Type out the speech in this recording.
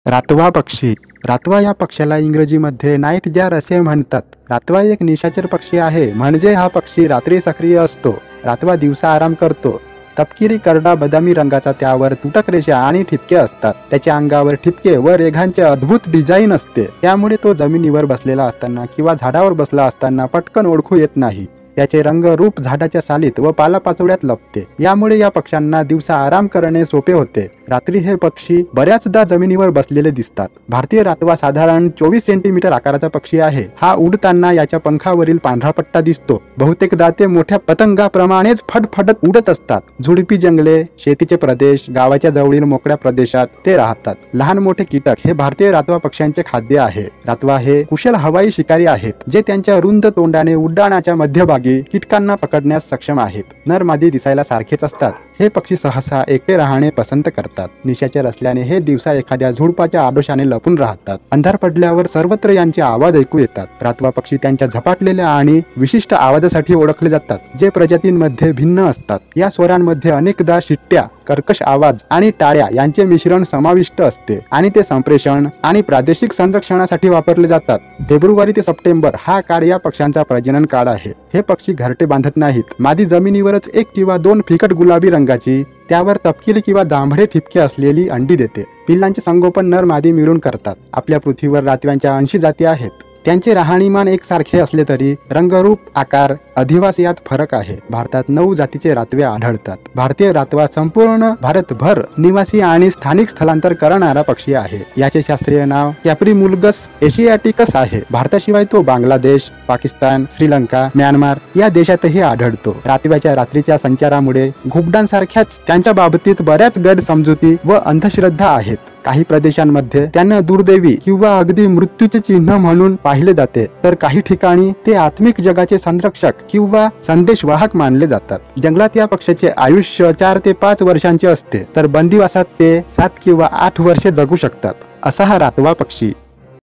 रातवा पक्षी. रातवा या पक्ष्याला इंग्रजीमध्ये नाईट जार असे म्हणतात. रातवा एक निशाचर पक्षी आहे, म्हणजे हा पक्षी रात्री सक्रिय असतो. रातवा दिवसा आराम करतो. तपकिरी करडा बदामी रंगाचा, त्यावर तुटक रेषा आणि ठिपके असतात. त्याच्या अंगावर ठिपके व रेघांचे अद्भुत डिझाईन असते, त्यामुळे तो जमिनीवर बसलेला असताना किंवा झाडावर बसला असताना पटकन ओळखू येत नाही. त्याचे रंग रूप झाडाच्या सालीत व पालापाचोळ्यात लपते, यामुळे या पक्ष्यांना दिवसा आराम करणे सोपे होते. रात्री हे पक्षी बऱ्याचदा जमिनीवर बसलेले दिसतात. भारतीय रातवा साधारण 24 सेंटीमीटर आकाराचा पक्षी आहे. हा उडताना याच्या पंखावरील पांढरा पट्टा दिसतो. बहुतेकदा ते मोठ्या पतंगाप्रमाणेच फडफडत उडत असतात. झुडपी जंगले, शेतीचे प्रदेश, गावाच्या जवळील मोकळ्या प्रदेशात ते राहतात. लहान मोठे कीटक हे भारतीय रातवा पक्ष्यांचे खाद्य आहे. रातवा हे कुशल हवाई शिकारी आहेत, जे त्यांच्या रुंद तोंडाने उड्डाणाच्या मध्यभागी कीटकांना पकडण्यास सक्षम आहेत. नर मादी दिसायला सारखेच असतात. हे पक्षी सहसा एकटे राहणे पसंत करतात. निशाचर असल्याने हे दिवसा एखाद्या झुडपाच्या आडोशाने लपून राहतात. अंधार पडल्यावर सर्वत्र यांचे आवाज ऐकू येतात. रातवा पक्षी त्यांच्या झपाटलेल्या आणि विशिष्ट आवाजासाठी ओळखले जातात, जे प्रजातींमध्ये भिन्न असतात. या स्वरांमध्ये अनेकदा शिट्ट्या, कर्कश आवाज आणि टाळ्या यांचे मिश्रण समाविष्ट असते आणि ते संप्रेषण आणि प्रादेशिक संरक्षणासाठी वापरले जातात. फेब्रुवारी ते सप्टेंबर हा काळ या पक्ष्यांचा प्रजनन काळ आहे. हे पक्षी घरटे बांधत नाहीत. मादी जमिनीवरच 1 किंवा 2 फिकट गुलाबी रंगाची, त्यावर तपकिरी किंवा जांभळे ठिपके असलेली अंडी देते. पिल्लांचे संगोपन नर मादी मिळून करतात. आपल्या पृथ्वीवर रातव्यांच्या 80 जाती आहेत. त्यांचे राहणीमान एकसारखे असले तरी रंगरूप, आकार, अधिवास यात फरक आहे. भारतात 9 जातीचे रातवे आढळतात. भारतीय रातवा संपूर्ण भारतभर निवासी आणि स्थानिक स्थलांतर करणारा पक्षी आहे. याचे शास्त्रीय नाव कॅप्रिमुलगस एशियाटिकस आहे. भारताशिवाय तो बांगलादेश, पाकिस्तान, श्रीलंका, म्यानमार या देशातही आढळतो. रातव्याच्या रात्रीच्या संचारामुळे घुबडांसारख्याच त्यांच्या बाबतीत बऱ्याच गैरसमजुती व अंधश्रद्धा आहेत. काही प्रदेशांमध्ये त्यांना दुर्दैवी किंवा अगदी मृत्यूचे चिन्ह म्हणून पाहिले जाते, तर काही ठिकाणी ते आत्मिक जगाचे संरक्षक किंवा संदेशवाहक मानले जातात. जंगलात या पक्ष्याचे आयुष्य 4 ते 5 वर्षांचे असते, तर बंदिवासात ते 7 किंवा 8 वर्षे जगू शकतात. असा हा रातवा पक्षी.